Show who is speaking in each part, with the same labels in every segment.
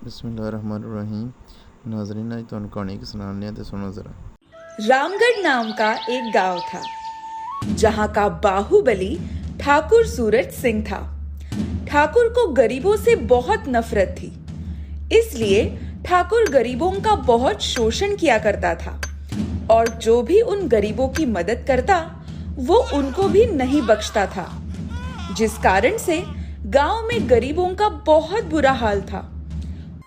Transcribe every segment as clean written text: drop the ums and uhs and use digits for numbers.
Speaker 1: बिस्मिल्लाहिर्रहमानिर्रहीम। नाज़रीन, आज तुहानू कहानी की सुनाने हैं, तो सुनो ज़रा।
Speaker 2: रामगढ़ नाम का एक गांव था जहां का बाहुबली ठाकुर सूरज सिंह था। ठाकुर को गरीबों से बहुत नफरत थी, इसलिए ठाकुर गरीबों का बहुत शोषण किया करता था और जो भी उन गरीबों की मदद करता वो उनको भी नहीं बख्शता था, जिस कारण से गांव में गरीबों का बहुत बुरा हाल था।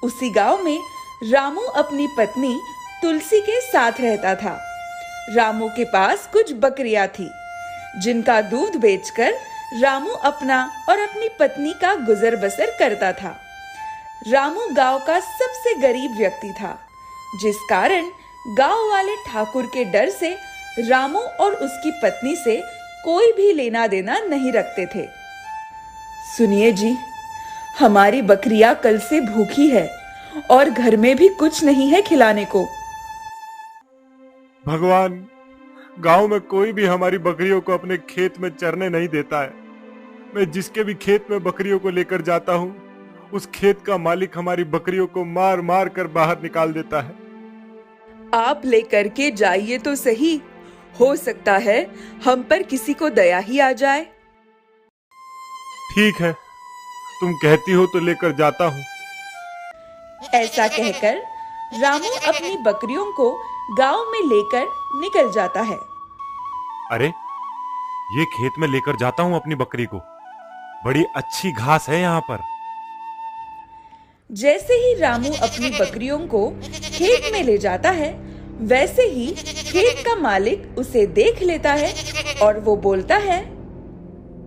Speaker 2: उसी गांव में रामू अपनी पत्नी तुलसी के साथ रहता था। रामू के पास कुछ बकरियां थी, जिनका दूध बेचकर रामू अपना और अपनी पत्नी का गुजर बसर करता था। रामू गांव का सबसे गरीब व्यक्ति था, जिस कारण गांव वाले ठाकुर के डर से रामू और उसकी पत्नी से कोई भी लेना देना नहीं रखते थे। सुनिए जी, हमारी बकरियां कल से भूखी है और घर में भी कुछ नहीं है खिलाने को।
Speaker 3: भगवान, गांव में कोई भी हमारी बकरियों को अपने खेत में चरने नहीं देता है। मैं जिसके भी खेत में बकरियों को लेकर जाता हूँ, उस खेत का मालिक हमारी बकरियों को मार मार कर बाहर निकाल देता है।
Speaker 2: आप लेकर के जाइए तो सही, हो सकता है हम पर किसी को दया ही आ जाए।
Speaker 3: ठीक है, तुम कहती हो तो लेकर जाता हूँ।
Speaker 2: ऐसा कहकर रामू अपनी बकरियों को गांव में लेकर निकल जाता है।
Speaker 3: अरे, ये खेत में लेकर जाता हूँ अपनी बकरी को। बड़ी अच्छी घास है यहाँ पर।
Speaker 2: जैसे ही रामू अपनी बकरियों को खेत में ले जाता है, वैसे ही खेत का मालिक उसे देख लेता है और वो बोलता है,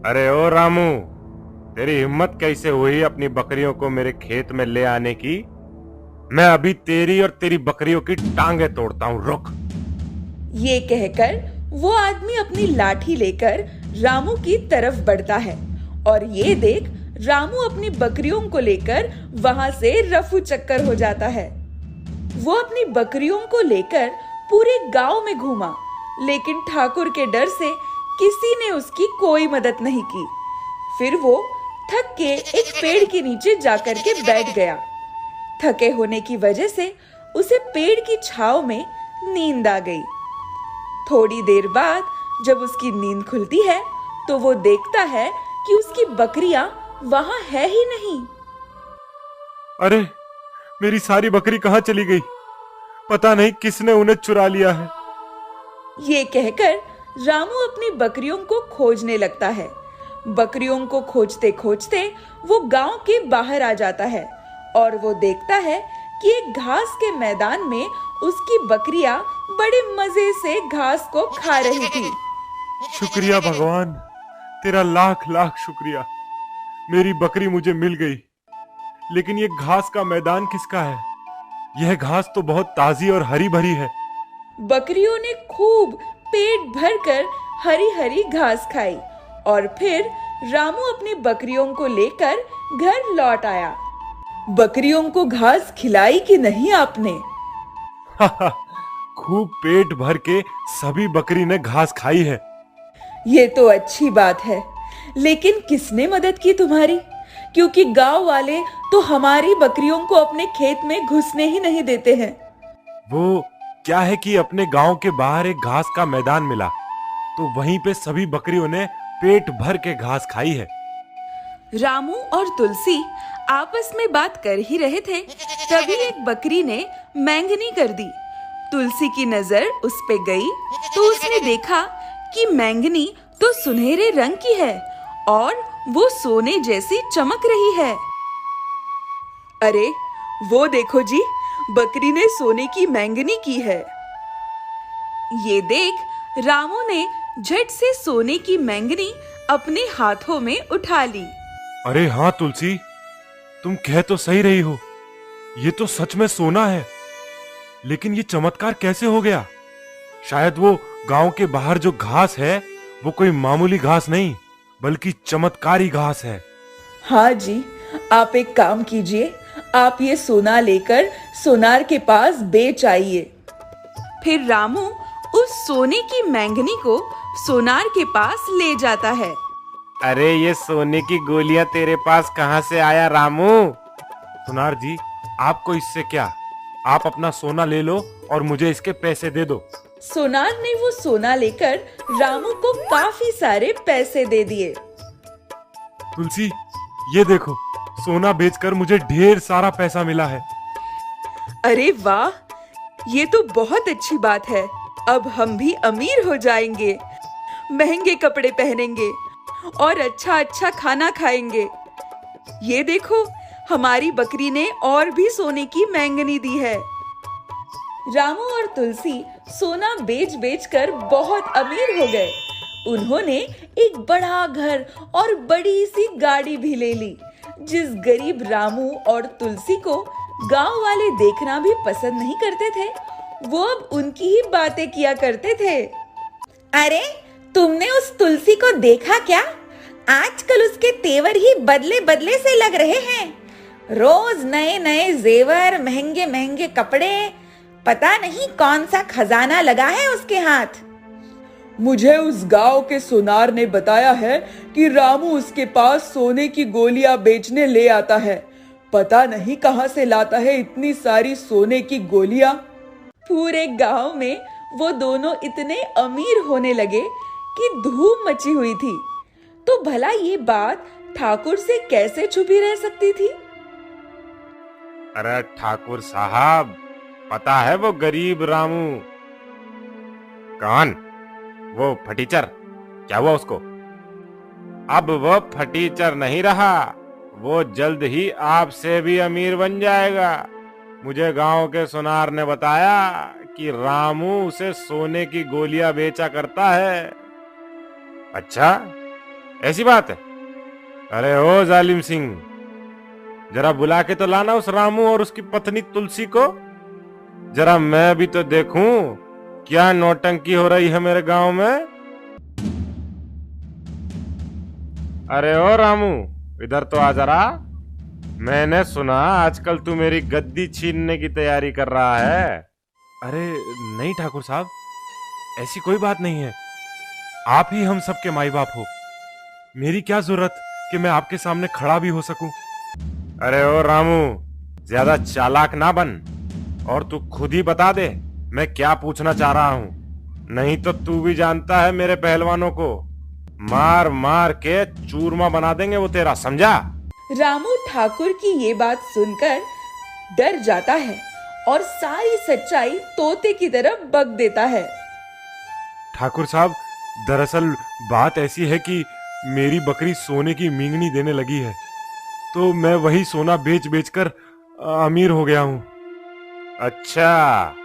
Speaker 3: अरे ओ रामू, तेरी हिम्मत कैसे हुई अपनी बकरियों को मेरे खेत में ले आने की? मैं अभी तेरी और तेरी बकरियों की टांगे तोड़ता हूँ, रुक।
Speaker 2: ये कहकर वो आदमी अपनी लाठी लेकर रामू की तरफ बढ़ता है और ये देख रामू अपनी बकरियों को लेकर वहां से रफू चक्कर हो जाता है। वो अपनी बकरियों को लेकर पूरे गांव में घूमा, लेकिन ठाकुर के डर से किसी ने उसकी कोई मदद नहीं की। फिर वो थक के एक पेड़ के नीचे जाकर के बैठ गया। थके होने की वजह से उसे पेड़ की छांव में नींद आ गई। थोड़ी देर बाद जब उसकी नींद खुलती है तो वो देखता है कि उसकी बकरियां वहां है ही नहीं।
Speaker 3: अरे, मेरी सारी बकरी कहाँ चली गई? पता नहीं किसने उन्हें चुरा लिया है।
Speaker 2: ये कहकर रामू अपनी बकरियों को खोजने लगता है। बकरियों को खोजते खोजते वो गांव के बाहर आ जाता है और वो देखता है कि एक घास के मैदान में उसकी बकरियां बड़े मजे से घास को खा रही थी।
Speaker 3: शुक्रिया भगवान, तेरा लाख लाख शुक्रिया। मेरी बकरी मुझे मिल गई। लेकिन ये घास का मैदान किसका है? यह घास तो बहुत ताजी और हरी भरी है।
Speaker 2: बकरियों ने खूब पेट भरकर हरी हरी घास खाई और फिर रामू अपनी बकरियों को लेकर घर लौट आया। बकरियों को घास खिलाई कि नहीं आपने?
Speaker 3: खूब पेट भर के सभी बकरी ने घास खाई है।
Speaker 2: ये तो अच्छी बात है, लेकिन किसने मदद की तुम्हारी? क्योंकि गांव वाले तो हमारी बकरियों को अपने खेत में घुसने ही नहीं देते हैं।
Speaker 3: वो क्या है कि अपने गांव के बाहर एक घास का मैदान मिला, तो वहीं पे सभी बकरियों ने पेट भर के घास खाई है।
Speaker 2: रामू और तुलसी आपस में बात कर ही रहे थे, तभी एक बकरी ने मैंगनी कर दी। तुलसी की नजर उस पे गई तो उसने देखा कि मैंगनी तो सुनहरे रंग की है और वो सोने जैसी चमक रही है। अरे, वो देखो जी, बकरी ने सोने की मैंगनी की है। ये देख रामू ने झट से सोने की मैंगनी अपने हाथों में उठा ली।
Speaker 3: अरे हाँ तुलसी, तुम कह तो सही रही हो, ये तो सच में सोना है। लेकिन ये चमत्कार कैसे हो गया? शायद वो गांव के बाहर जो घास है वो कोई मामूली घास नहीं, बल्कि चमत्कारी घास है।
Speaker 2: हाँ जी, आप एक काम कीजिए, आप ये सोना लेकर सोनार के पास बेच आइए। फिर रामू उस सोने की मैंगनी को सोनार के पास ले जाता है।
Speaker 3: अरे, ये सोने की गोलियां तेरे पास कहाँ से आया रामू? सोनार जी, आपको इससे क्या? आप अपना सोना ले लो और मुझे इसके पैसे दे दो।
Speaker 2: सोनार ने वो सोना लेकर रामू को काफी सारे पैसे दे दिए।
Speaker 3: तुलसी, ये देखो, सोना बेचकर मुझे ढेर सारा पैसा मिला है।
Speaker 2: अरे वाह, ये तो बहुत अच्छी बात है। अब हम भी अमीर हो जाएंगे, महंगे कपड़े पहनेंगे और अच्छा अच्छा खाना खाएंगे। ये देखो, हमारी बकरी ने और भी सोने की बैंगनी दी है। रामू और तुलसी सोना बेच बेच कर बहुत अमीर हो गए। उन्होंने एक बड़ा घर और बड़ी सी गाड़ी भी ले ली। जिस गरीब रामू और तुलसी को गांव वाले देखना भी पसंद नहीं करते थे, वो अब उनकी ही बातें किया करते थे।
Speaker 4: अरे, तुमने उस तुलसी को देखा क्या? आजकल उसके तेवर ही बदले बदले से लग रहे हैं। रोज नए नए जेवर, महंगे महंगे कपड़े, पता नहीं कौन सा खजाना लगा है उसके हाथ।
Speaker 2: मुझे उस गांव के सोनार ने बताया है कि रामू उसके पास सोने की गोलियां बेचने ले आता है। पता नहीं कहां से लाता है इतनी सारी सोने की गोलियां। पूरे गांव में वो दोनों इतने अमीर होने लगे कि धूम मची हुई थी। तो भला ये बात ठाकुर से कैसे छुपी रह सकती थी?
Speaker 3: अरे ठाकुर साहब, पता है वो गरीब रामू? कौन? वो फटीचर, क्या हुआ उसको? अब वो फटीचर नहीं रहा, वो जल्द ही आपसे भी अमीर बन जाएगा। मुझे गांव के सुनार ने बताया कि रामू उसे सोने की गोलियां बेचा करता है। अच्छा, ऐसी बात है? अरे ओ जालिम सिंह, जरा बुला के तो लाना उस रामू और उसकी पत्नी तुलसी को। जरा मैं भी तो देखूं क्या नौटंकी हो रही है मेरे गांव में। अरे ओ रामू, इधर तो आ जरा। मैंने सुना आजकल तू मेरी गद्दी छीनने की तैयारी कर रहा है। अरे नहीं ठाकुर साहब, ऐसी कोई बात नहीं है। आप ही हम सबके माई बाप हो। मेरी क्या जरूरत कि मैं आपके सामने खड़ा भी हो सकूं। अरे ओ रामू, ज्यादा चालाक ना बन और तू खुद ही बता दे मैं क्या पूछना चाह रहा हूं। नहीं तो तू भी जानता है मेरे पहलवानों को मार मार के चूरमा बना देंगे वो तेरा, समझा?
Speaker 2: रामू ठाकुर की ये बात सुनकर डर जाता है और सारी सच्चाई तोते की तरफ बक देता है।
Speaker 3: ठाकुर साहब, दरअसल बात ऐसी है कि मेरी बकरी सोने की मींगनी देने लगी है, तो मैं वही सोना बेच बेच कर अमीर हो गया हूं। अच्छा,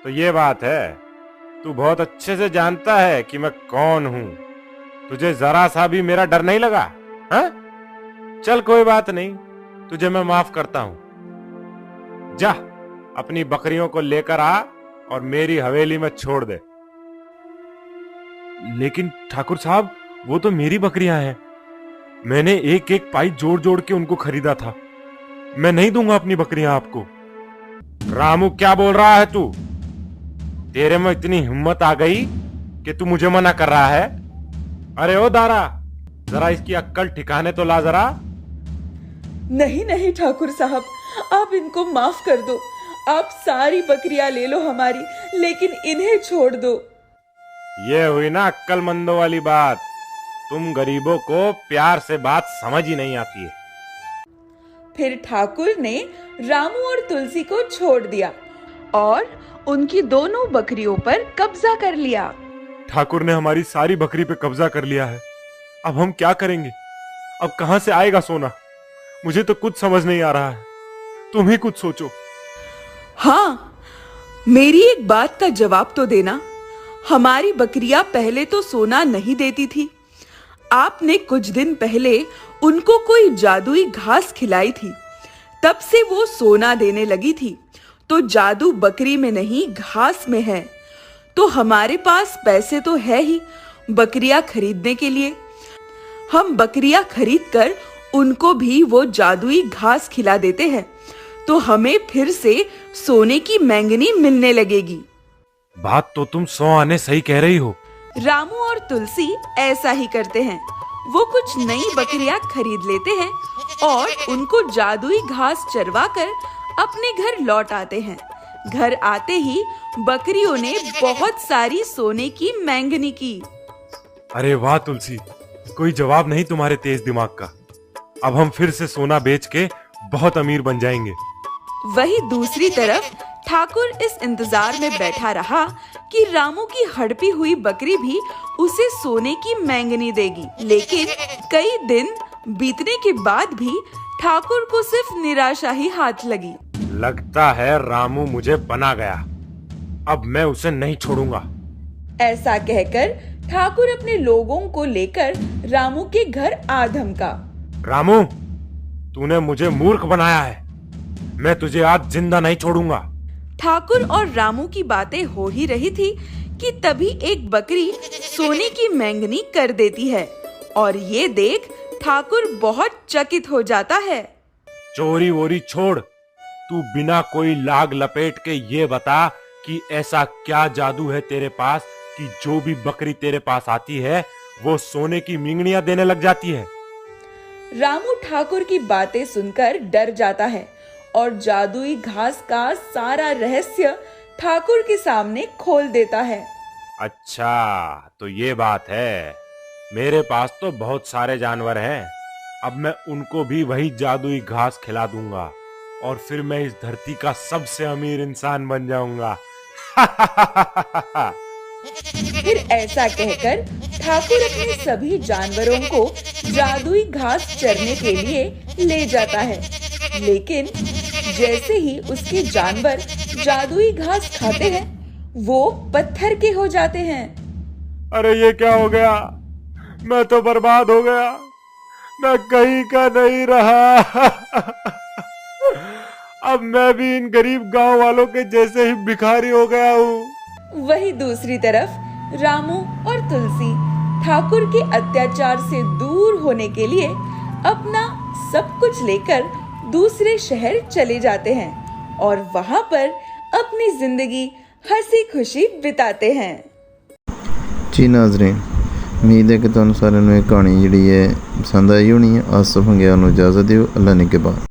Speaker 3: तो ये बात है। तू बहुत अच्छे से जानता है कि मैं कौन हूं। तुझे जरा सा भी मेरा डर नहीं लगा? हाँ? चल कोई बात नहीं, तुझे मैं माफ करता हूं। जा, अपनी बकरियों को लेकर आ और मेरी हवेली में छोड़ दे। लेकिन ठाकुर साहब, वो तो मेरी बकरियां हैं। मैंने एक एक पाई जोड़ जोड़ के उनको खरीदा था। मैं नहीं दूंगा अपनी बकरियां आपको। रामू, क्या बोल रहा है तू? तेरे में इतनी हिम्मत आ गई कि तू मुझे मना कर रहा है? अरे ओ दारा, जरा इसकी अक्ल ठिकाने तो ला जरा।
Speaker 2: नहीं नहीं ठाकुर साहब, आप इनको माफ कर दो। आप सारी बकरियां ले लो हमारी, लेकिन इन्हें छोड़ दो।
Speaker 3: ये हुई ना अक्लमंदों वाली बात। तुम गरीबों को प्यार से बात समझ ही नहीं आती है।
Speaker 2: फिर ठाकुर ने रामू और तुलसी को छोड़ दिया और उनकी दोनों बकरियों पर कब्जा कर लिया।
Speaker 3: ठाकुर ने हमारी सारी बकरी पे कब्जा कर लिया है। अब हम क्या करेंगे? अब कहां से आएगा सोना? मुझे तो कुछ समझ नहीं आ रहा है। तुम ही कुछ सोचो।
Speaker 2: हाँ, मेरी एक बात का जवाब तो देना। हमारी बकरियां पहले तो सोना नहीं देती थी। आपने कुछ दिन पहले उनको कोई जादुई घास खिलाई थी, तब से वो सोना देने लगी थी। तो जादू बकरी में नहीं, घास में है। तो हमारे पास पैसे तो है ही बकरियां खरीदने के लिए। हम बकरियां खरीदकर उनको भी वो जादुई घास खिला देते हैं, तो हमें फिर से सोने की बैंगनी मिलने लगेगी।
Speaker 3: बात तो तुम 100 आने सही कह रही हो।
Speaker 2: रामू और तुलसी ऐसा ही करते हैं। वो कुछ नई बकरियां खरीद लेते हैं और उनको जादुई घास चरवाकर अपने घर लौट आते हैं। घर आते ही बकरियों ने बहुत सारी सोने की मैंगनी की।
Speaker 3: अरे वाह तुलसी, कोई जवाब नहीं तुम्हारे तेज दिमाग का। अब हम फिर से सोना बेच के बहुत अमीर बन जाएंगे।
Speaker 2: वही दूसरी तरफ ठाकुर इस इंतजार में बैठा रहा कि रामू की हड़पी हुई बकरी भी उसे सोने की मैंगनी देगी। लेकिन कई दिन बीतने के बाद भी ठाकुर को सिर्फ निराशा ही हाथ लगी।
Speaker 3: लगता है रामू मुझे बना गया, अब मैं उसे नहीं छोड़ूंगा।
Speaker 2: ऐसा कहकर ठाकुर अपने लोगों को लेकर रामू के घर आ धमका।
Speaker 3: रामू, तूने मुझे मूर्ख बनाया है, मैं तुझे आज जिंदा नहीं छोड़ूंगा।
Speaker 2: ठाकुर और रामू की बातें हो ही रही थी कि तभी एक बकरी सोने की मैंगनी कर देती है और ये देख ठाकुर बहुत चकित हो जाता है।
Speaker 3: चोरी वोरी छोड़, तू बिना कोई लाग लपेट के ये बता कि ऐसा क्या जादू है तेरे पास कि जो भी बकरी तेरे पास आती है वो सोने की मिंगनियां देने लग जाती है।
Speaker 2: रामू ठाकुर की बातें सुनकर डर जाता है और जादुई घास का सारा रहस्य ठाकुर के सामने खोल देता है।
Speaker 3: अच्छा, तो ये बात है। मेरे पास तो बहुत सारे जानवर हैं, अब मैं उनको भी वही जादुई घास खिला दूंगा और फिर मैं इस धरती का सबसे अमीर इंसान बन जाऊंगा।
Speaker 2: फिर ऐसा कहकर ठाकुर अपने सभी जानवरों को जादुई घास चरने के लिए ले जाता है। लेकिन जैसे ही उसके जानवर जादुई घास खाते हैं, वो पत्थर के हो जाते हैं।
Speaker 3: अरे ये क्या हो गया, मैं तो बर्बाद हो गया, मैं कहीं का नहीं रहा। अब मैं भी इन गरीब गांव वालों के जैसे ही भिखारी हो गया हूँ।
Speaker 2: वही दूसरी तरफ रामू और तुलसी ठाकुर के अत्याचार से दूर होने के लिए अपना सब कुछ लेकर दूसरे शहर चले जाते हैं और वहां पर अपनी जिंदगी हंसी खुशी बिताते हैं।
Speaker 1: जी नाज़रीन, उम्मीद है कि तुहानू सारिਆਂ ਨੂੰ ਇਹ ਕਹਾਣੀ ਜਿਹੜੀ ਹੈ पसंद आई होनी है। आसफ हंगियार ਨੂੰ इजाज़त दिओ। अल्लाह ने के बाद।